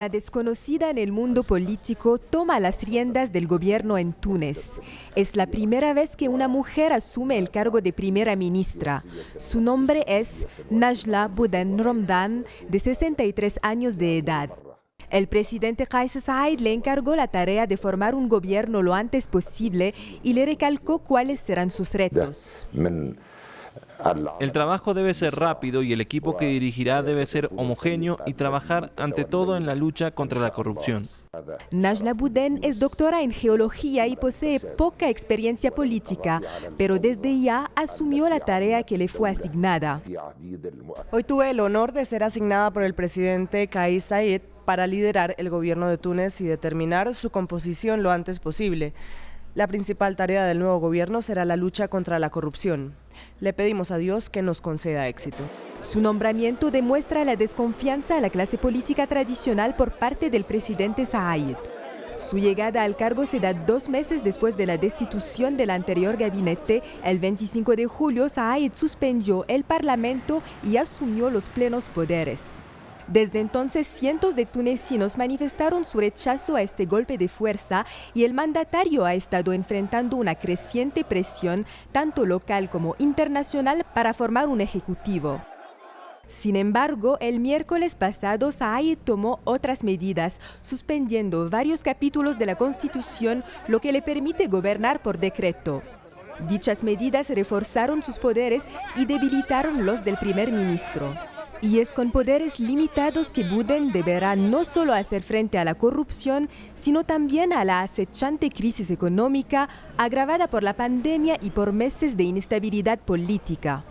Una desconocida en el mundo político toma las riendas del gobierno en Túnez. Es la primera vez que una mujer asume el cargo de primera ministra. Su nombre es Najla Bouden Romdan, de 63 años de edad. El presidente Kais Saied le encargó la tarea de formar un gobierno lo antes posible y le recalcó cuáles serán sus retos. El trabajo debe ser rápido y el equipo que dirigirá debe ser homogéneo y trabajar ante todo en la lucha contra la corrupción. Najla Bouden es doctora en geología y posee poca experiencia política, pero desde ya asumió la tarea que le fue asignada. Hoy tuve el honor de ser asignada por el presidente Kais Saied para liderar el gobierno de Túnez y determinar su composición lo antes posible. La principal tarea del nuevo gobierno será la lucha contra la corrupción. Le pedimos a Dios que nos conceda éxito. Su nombramiento demuestra la desconfianza a la clase política tradicional por parte del presidente Saied. Su llegada al cargo se da 2 meses después de la destitución del anterior gabinete. El 25 de julio, Saied suspendió el Parlamento y asumió los plenos poderes. Desde entonces, cientos de tunecinos manifestaron su rechazo a este golpe de fuerza y el mandatario ha estado enfrentando una creciente presión, tanto local como internacional, para formar un ejecutivo. Sin embargo, el miércoles pasado, Saied tomó otras medidas, suspendiendo varios capítulos de la Constitución, lo que le permite gobernar por decreto. Dichas medidas reforzaron sus poderes y debilitaron los del primer ministro. Y es con poderes limitados que Bouden deberá no solo hacer frente a la corrupción, sino también a la acechante crisis económica agravada por la pandemia y por meses de inestabilidad política.